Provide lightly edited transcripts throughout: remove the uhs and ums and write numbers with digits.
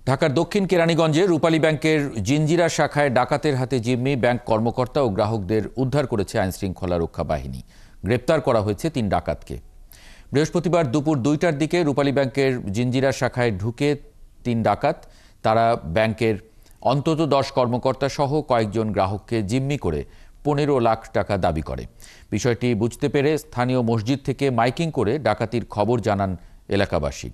ঢাকার দক্ষিণ কেরানীগঞ্জে রূপালী ব্যাংকের জিঞ্জিরা শাখায় ডাকাতের হাতে জিম্মি ব্যাংক কর্মকর্তা ও গ্রাহকদের উদ্ধার করেছে আইনশৃঙ্খলা রক্ষা বাহিনী। গ্রেপ্তার করা হয়েছে 3 ডাকাতকে। বৃহস্পতিবার দুপুর 2টার দিকে রূপালী ব্যাংকের জিঞ্জিরা শাখায় ঢুকে 3 ডাকাত তারা ব্যাংকের অন্তত 10 কর্মকর্তা সহ কয়েকজন গ্রাহককে জিম্মি করে 15 লাখ টাকা দাবি করে। বিষয়টি বুঝতে পেরে স্থানীয় মসজিদ থেকে মাইকিং করে ডাকাতির খবর জানান এলাকাবাসী।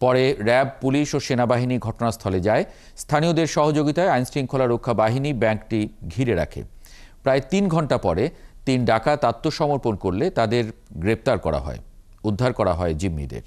পরে র্যাব, পুলিশ ও সেনাবাহিনী ঘটনাস্থলে যায়। স্থানীয়দের সহযোগিতায় আইনশৃঙ্খলা রক্ষা বাহিনী ব্যাংকটি ঘিরে রাখে। প্রায় 3 ঘন্টা পরে 3 ডাকাত আত্মসমর্পণ করলে তাদের গ্রেপ্তার করা হয়। উদ্ধার করা হয় জিম্মিদের।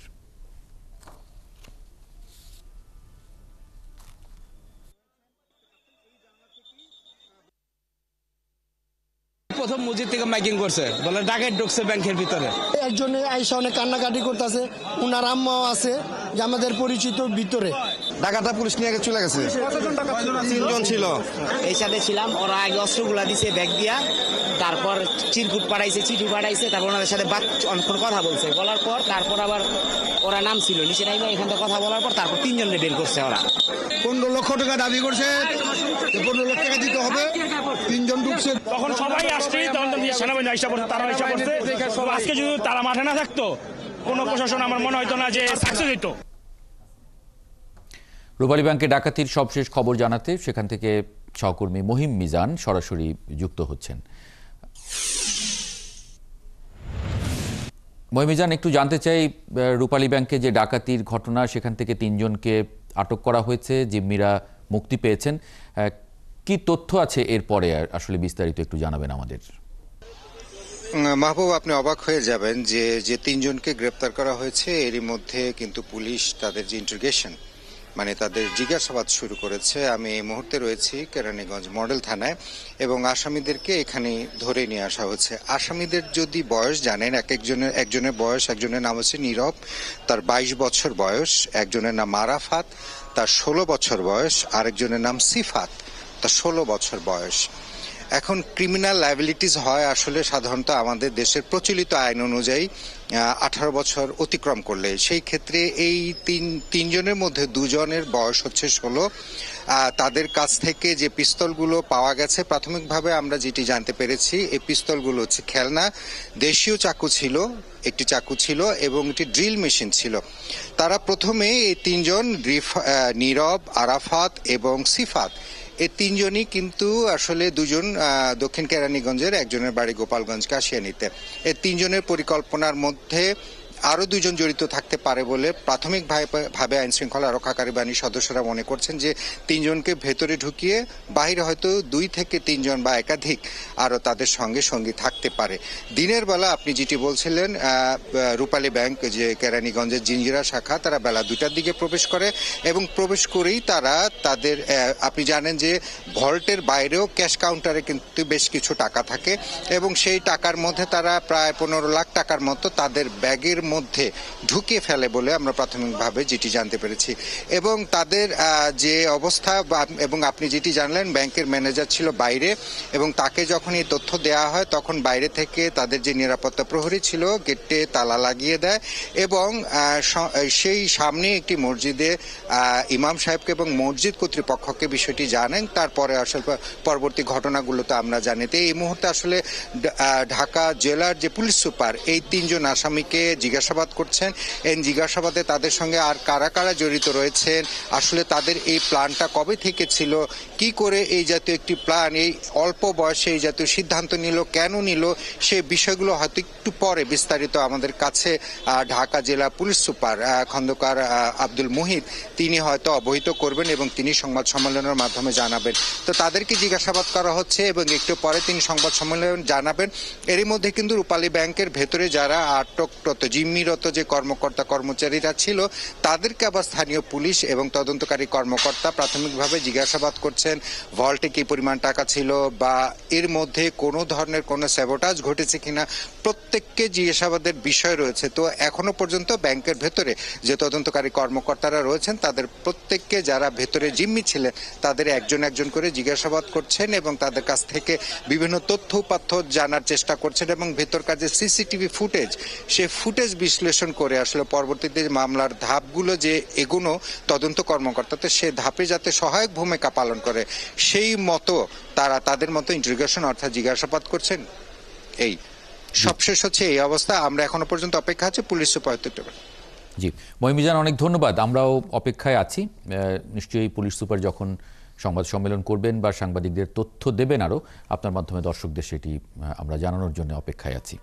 প্রথম মসজিদ থেকে মাইকিং করছে, বলে ডাকাত ঢুকছে ব্যাংকের ভিতরে। একজন আইসা অনেক কান্নাকাটি করতেছে, উনার আম্মাও আছে যে আমাদের পরিচিত ভিতরে। ডাকাতটা পুলিশ নিয়ে চলে গেছে। 3 জন ছিল, এই সাথে ছিলাম। ওরা আগে অস্ত্রগুলা দিছে ব্যাগ দিয়া, তারপর চিরকুট পাঠাইছে, চিঠি পাঠাইছে, তারপর ওনাদের সাথে অনেকক্ষণ কথা বলছে। বলার পর তারপর আবার ওরা নাম ছিল নিচে নাইমে, এখান থেকে কথা বলার পর তারপর 3 জনকে বের করছে। ওরা 15 লক্ষ টাকা দাবি করছে, 15 লক্ষ টাকা দিতে হবে। 3 জন ঢুকছে, তখন সবাই আসছে, তখন সেনাবাহিনী আইসা পড়ছে, তারা আইসা পড়ছে। আজকে যদি তারা মাঠে না থাকতো, কোনো প্রশাসন আমার মনে হয়তো না যে সাকসেস হইতো। রূপালী ব্যাংকে ডাকাতির সবশেষ খবর জানাতে সেখান থেকে সহকর্মী মহিম মিজান সরাসরি যুক্ত হচ্ছেন। মহিম মিজান, একটু জানতে চাই, রূপালী ব্যাংকে যে ডাকাতির ঘটনা, সেখান থেকে 3 জনকে আটক করা হয়েছে, জিম্মিরা মুক্তি পেয়েছেন। কি তথ্য আছে এরপরে, আসলে বিস্তারিত একটু জানাবেন আমাদের। মাহবুব, আপনি অবাক হয়ে যাবেন যে 3 জনকে গ্রেপ্তার করা হয়েছে, এরই মধ্যে কিন্তু পুলিশ তাদের যে ইন্টারোগেশন, মানে তাদের জিজ্ঞাসাবাদ শুরু করেছে। আমি এই মুহূর্তে রয়েছি কেরানীগঞ্জ মডেল থানায় এবং আসামিদেরকে এখানে ধরে নিয়ে আসা হচ্ছে। আসামিদের যদি বয়স জানেন, একজনের বয়স, একজনের নাম হচ্ছে নীরব, তার 22 বছর বয়স, একজনের নাম আরাফাত, তার 16 বছর বয়স, আরেকজনের নাম সিফাত, তার 16 বছর বয়স। এখন ক্রিমিনাল লায়াবিলিটিস হয় আসলে সাধারণত আমাদের দেশের প্রচলিত আইন অনুযায়ী 18 বছর অতিক্রম করলে। সেই ক্ষেত্রে এই 3 জনের মধ্যে 2 জনের বয়স হচ্ছে 16। তাদের কাছ থেকে যে পিস্তলগুলো পাওয়া গেছে, প্রাথমিকভাবে আমরা যেটি জানতে পেরেছি, এই পিস্তলগুলো হচ্ছে খেলনা। দেশীয় চাকু ছিল, একটি চাকু ছিল এবং একটি ড্রিল মেশিন ছিল। তারা প্রথমে এই 3 জন, নীরব, আরাফাত এবং সিফাত, এই 3 জনই কিন্তু আসলে 2 জন দক্ষিণ কেরানীগঞ্জের, একজনের বাড়ি গোপালগঞ্জ কাশিয়ানীতে। এই 3 জনের পরিকল্পনার মধ্যে আরো 2 জন জড়িত থাকতে পারে বলে প্রাথমিকভাবে আইন শৃঙ্খলা রক্ষাকারী বাহিনীর সদস্যরা মনে করছেন যে 3 জনকে ভেতরে ঢুকিয়ে বাহিরে হয়তো 2 থেকে 3 জন বা একাধিক আরো তাদের সঙ্গে সঙ্গী থাকতে পারে। দিনের বেলা আপনি যেটি বলছিলেন, রূপালী ব্যাংক যে কেরানীগঞ্জের জিঞ্জিরা শাখা, তারা বেলা 2টার দিকে প্রবেশ করে এবং প্রবেশ করেই তারা তাদের, আপনি জানেন যে ভল্টের বাইরেও ক্যাশ কাউন্টারে কিন্তু বেশ কিছু টাকা থাকে এবং সেই টাকার মধ্যে তারা প্রায় 15 লাখ টাকার মতো তাদের ব্যাগের মধ্যে ঢুকে ফেলে বলে আমরা প্রাথমিকভাবে যেটি জানতে পেরেছি। এবং তাদের যে অবস্থা, এবং আপনি যেটি জানলেন, ব্যাংকের ম্যানেজার ছিল বাইরে এবং তাকে যখন এই তথ্য দেওয়া হয় তখন বাইরে থেকে তাদের যে নিরাপত্তা প্রহরী ছিল গেটে তালা লাগিয়ে দেয় এবং সেই সামনে একটি মসজিদে ইমাম সাহেবকে এবং মসজিদ কর্তৃপক্ষকে বিষয়টি জানেন। তারপরে আসলে পরবর্তী ঘটনাগুলো তো আমরা জানি। তো এই মুহূর্তে আসলে ঢাকা জেলার যে পুলিশ সুপার এই 3 জন আসামিকে জিজ্ঞাসাবাদ করছেন। এই জিজ্ঞাসাবাদে তাদের সঙ্গে আর কারা কারা জড়িত রয়েছেন, আসলে তাদের এই প্ল্যানটা কবে থেকে ছিল, কি করে এই জাতীয় একটি প্ল্যান এই অল্প বয়সে এই জাতীয় সিদ্ধান্ত নিল, কেন নিল, সেই বিষয়গুলো হয়তো একটু পরে বিস্তারিত আমাদের কাছে ঢাকা জেলা পুলিশ সুপার খন্দকার আব্দুল মুহিত তিনি হয়তো অবহিত করবেন এবং তিনি সংবাদ সম্মেলনের মাধ্যমে জানাবেন। তো তাদেরকে জিজ্ঞাসাবাদ করা হচ্ছে এবং একটু পরে তিনি সংবাদ সম্মেলন জানাবেন। এরই মধ্যে কিন্তু রূপালী ব্যাংকের ভেতরে যারা আটকরত, জিম্মিরত যে কর্মকর্তা কর্মচারীরা ছিল, তাদেরকে আবার স্থানীয় পুলিশ এবং তদন্তকারী কর্মকর্তা প্রাথমিকভাবে জিজ্ঞাসাবাদ করছেন ভল্টে কি পরিমাণ টাকা ছিল বা এর মধ্যে কোনো ধরনের কোনো স্যাবোটাজ ঘটেছে কিনা, প্রত্যেককে জিজ্ঞাসাবাদের বিষয় রয়েছে। তো এখনো পর্যন্ত ব্যাংকের ভেতরে যে তদন্তকারী কর্মকর্তারা রয়েছেন তাদের প্রত্যেককে, যারা ভেতরে জিম্মি ছিলেন, তাদের একজন একজন করে জিজ্ঞাসাবাদ করছেন এবং তাদের কাছ থেকে বিভিন্ন তথ্য উপাত্ত জানার চেষ্টা করছেন এবং ভেতরকার যে সিসিটিভি ফুটেজ, সে ফুটেজ বিশ্লেষণ করে আসলে পরবর্তীতে মামলার ধাপগুলো যে এগুনো তদন্ত কর্মকর্তা তো সে ধাপে যাতে সহায়ক ভূমিকা পালন করে সেই মতো তারা তাদের মতো ইন্টারোগেশন অর্থাৎ জিজ্ঞাসাবাদ করছেন। এই সবশেষ হচ্ছে এই অবস্থা। আমরা এখনো পর্যন্ত অপেক্ষা আছে পুলিশ সুপার। জি মহিমিজান, অনেক ধন্যবাদ। আমরাও অপেক্ষায় আছি। নিশ্চয়ই পুলিশ সুপার যখন সংবাদ সম্মেলন করবেন বা সাংবাদিকদের তথ্য দেবেন আরও, আপনার মাধ্যমে দর্শকদের সেটি আমরা জানানোর জন্য অপেক্ষায় আছি।